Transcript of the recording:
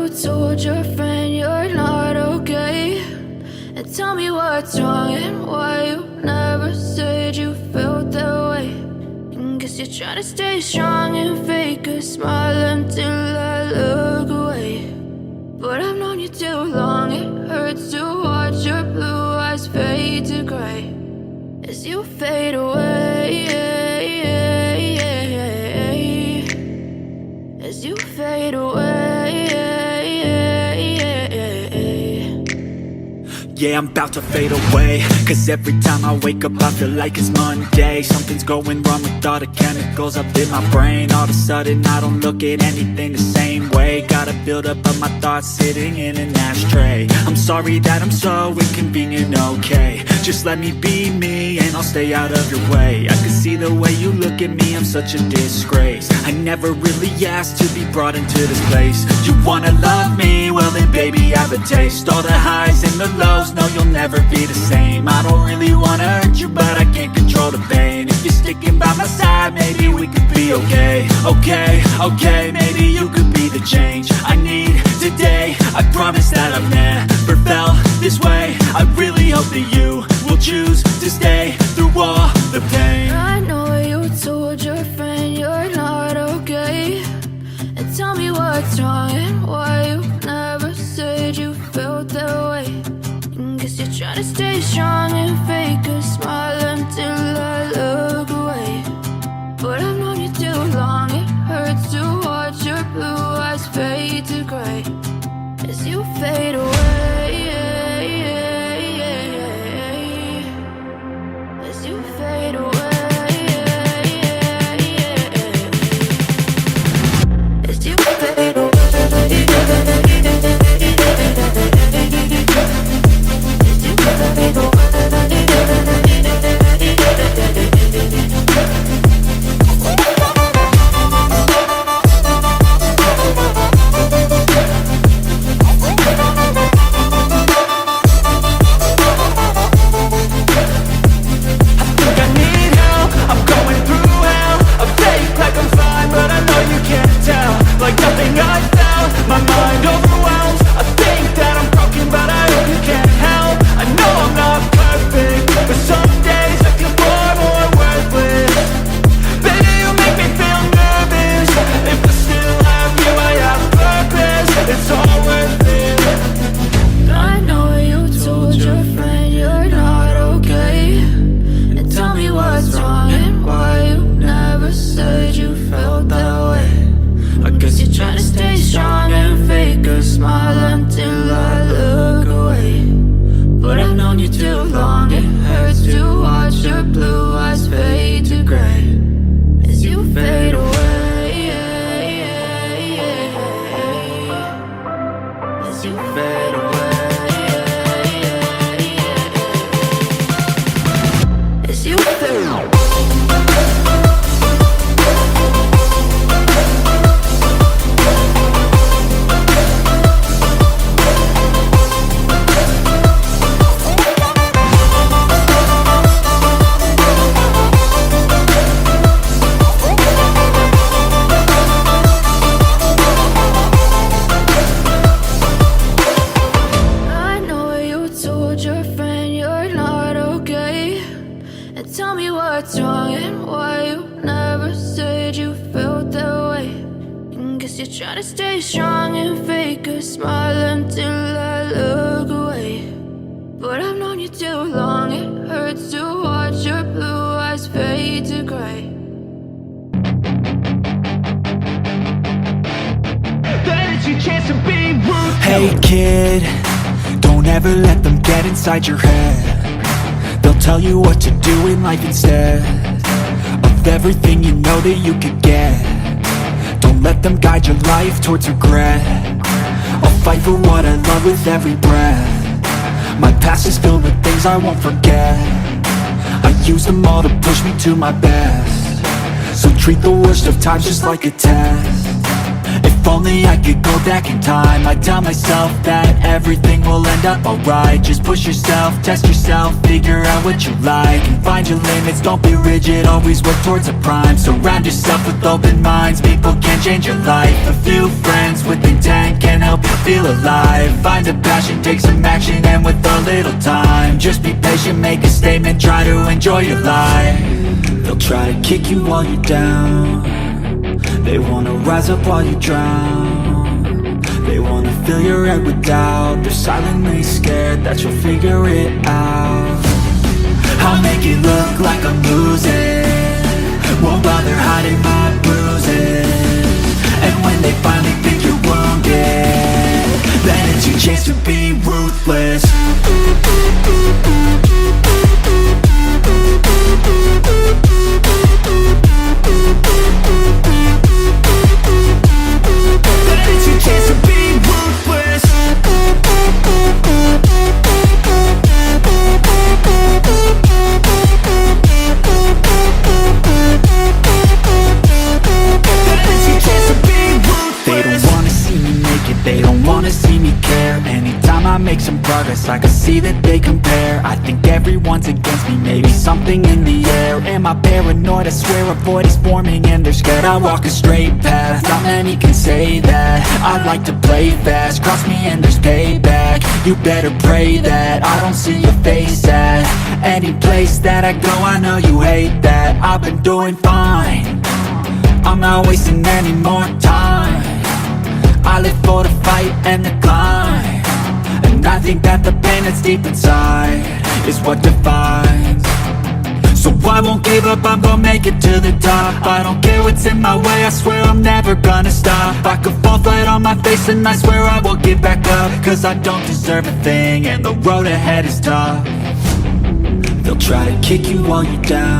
told your friend you're not okay? And tell me what's wrong and why you never said you felt that way. And guess you're trying to stay strong and fake a smile until I look away. But I've known you too long, it hurts to watch your blue eyes fade to gray as you fade away, as you fade away. Yeah, I'm about to fade away, cause every time I wake up I feel like it's Monday. Something's going wrong with all the chemicals up in my brain. All of a sudden I don't look at anything the same way. Got a build-up of my thoughts sitting in an ashtray. I'm sorry that I'm so inconvenient, okay? Just let me be me and I'll stay out of your way. I can see the way you look at me, I'm such a disgrace. I never really asked to be brought into this place. You wanna love me? Well then baby I have a taste. All the highs and the lows, no, you'll never be the same. I don't really wanna hurt you, but I can't control the pain. If you're sticking by my side, maybe we could be okay. Okay, maybe you could be the change I need today. I promise that I've never felt this way. I really hope that you will choose to stay through all the pain. I know you told your friend you're not okay. And tell me what's wrong and why you never said you felt that way. Guess you're trying to stay strong and fake a smile until I look away. But I've known you too long, it hurts to watch your blue eyes fade to gray as you fade away, as you fade away, as you fade away. Hey kid, don't ever let them get inside your head. They'll tell you what to do in life instead of everything you know that you could get. Don't let them guide your life towards regret. I'll fight for what I love with every breath. My past is filled with things I won't forget. I use them all to push me to my best. So treat the worst of times just like a test. If only I could go back in time, I'd tell myself that everything will end up alright. Just push yourself, test yourself, figure out what you like, and find your limits, don't be rigid, always work towards a prime. Surround yourself with open minds, people can change your life. A few friends with intent can help you feel alive. Find a passion, take some action, and with a little time, just be patient, make a statement, try to enjoy your life. They'll try to kick you while you're down. They wanna rise up while you drown. They wanna fill your head with doubt. They're silently scared that you'll figure it out. I'll make it look like I'm losing, won't bother hiding my bruises. And when they finally think you're wounded, then it's your chance to be ruthless. Then it's your chance to be ruthless. They don't wanna see me make it, they don't wanna see me care. Anytime I make some progress, I can see that they compare. I think everyone's against me, maybe something in the air. Am I paranoid? I swear a void is forming and they're scared. I walk a straight path, not many can say that. I like to play fast, cross me and there's payback. You better pray that I don't see your face at any place that I go. I know you hate that. I've been doing fine, I'm not wasting any more time. I live for the fight and the climb, and I think that the pain that's deep inside is what defines. So I won't give up, I'm gonna make it to the top. I don't care what's in my way, I swear I'm never gonna stop. I could fall flat on my face and I swear I will get back up, cause I don't deserve a thing and the road ahead is tough. They'll try to kick you while you're down.